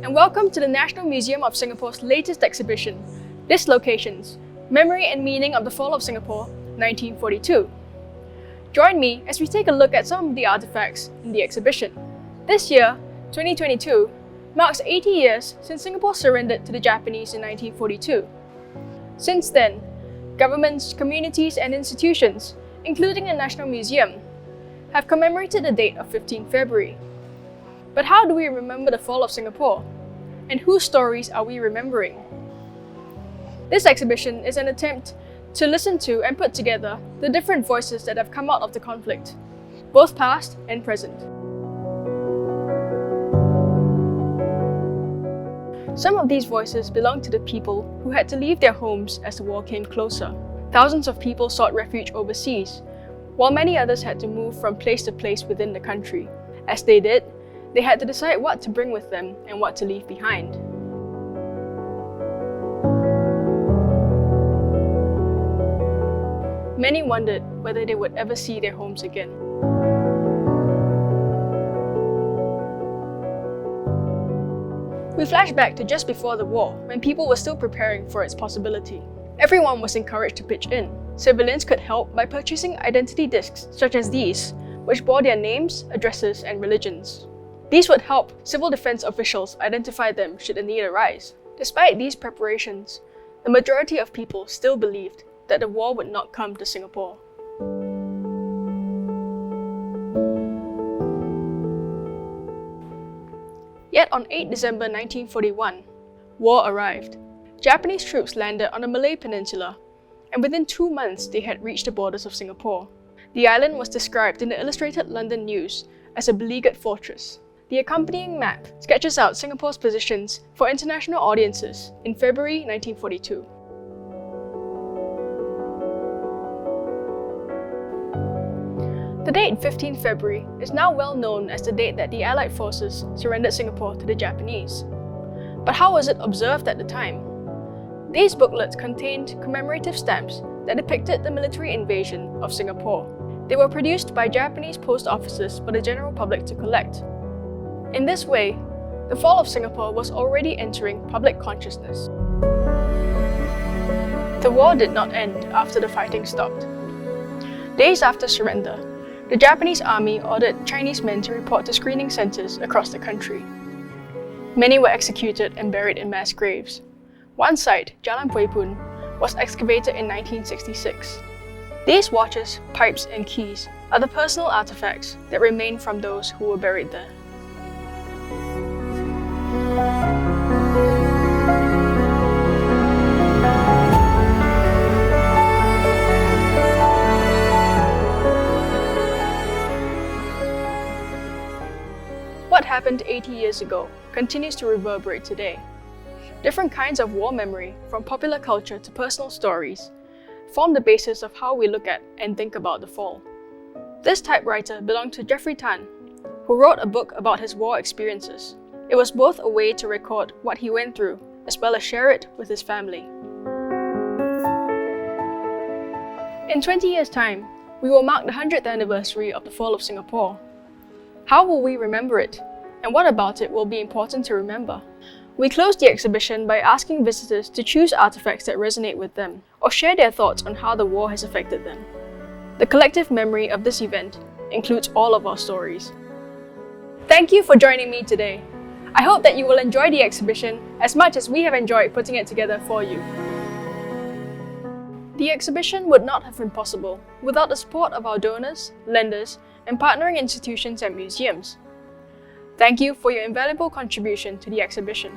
and welcome to the National Museum of Singapore's latest exhibition, Dislocations, Memory and Meaning of the Fall of Singapore, 1942. Join me as we take a look at some of the artifacts in the exhibition. This year, 2022, marks 80 years since Singapore surrendered to the Japanese in 1942. Since then, governments, communities and institutions, including the National Museum, have commemorated the date of 15 February. But how do we remember the fall of Singapore? And whose stories are we remembering? This exhibition is an attempt to listen to and put together the different voices that have come out of the conflict, both past and present. Some of these voices belong to the people who had to leave their homes as the war came closer. Thousands of people sought refuge overseas, while many others had to move from place to place within the country. As they did, they had to decide what to bring with them and what to leave behind. Many wondered whether they would ever see their homes again. We flash back to just before the war, when people were still preparing for its possibility. Everyone was encouraged to pitch in. Civilians could help by purchasing identity discs such as these, which bore their names, addresses, and religions. These would help civil defense officials identify them should a need arise. Despite these preparations, the majority of people still believed that the war would not come to Singapore. Yet on 8 December 1941, war arrived. Japanese troops landed on the Malay Peninsula, and within 2 months they had reached the borders of Singapore. The island was described in the Illustrated London News as a beleaguered fortress. The accompanying map sketches out Singapore's positions for international audiences in February 1942. The date 15 February is now well known as the date that the Allied forces surrendered Singapore to the Japanese. But how was it observed at the time? These booklets contained commemorative stamps that depicted the military invasion of Singapore. They were produced by Japanese post offices for the general public to collect. In this way, the fall of Singapore was already entering public consciousness. The war did not end after the fighting stopped. Days after surrender, the Japanese army ordered Chinese men to report to screening centers across the country. Many were executed and buried in mass graves. One site, Jalan Puipun, was excavated in 1966. These watches, pipes, and keys are the personal artifacts that remain from those who were buried there. What happened 80 years ago continues to reverberate today. Different kinds of war memory, from popular culture to personal stories, form the basis of how we look at and think about the fall. This typewriter belonged to Jeffrey Tan, who wrote a book about his war experiences. It was both a way to record what he went through, as well as share it with his family. In 20 years' time, we will mark the 100th anniversary of the fall of Singapore. How will we remember it? And what about it will be important to remember? We close the exhibition by asking visitors to choose artifacts that resonate with them, or share their thoughts on how the war has affected them. The collective memory of this event includes all of our stories. Thank you for joining me today. I hope that you will enjoy the exhibition as much as we have enjoyed putting it together for you. The exhibition would not have been possible without the support of our donors, lenders, and partnering institutions and museums. Thank you for your invaluable contribution to the exhibition.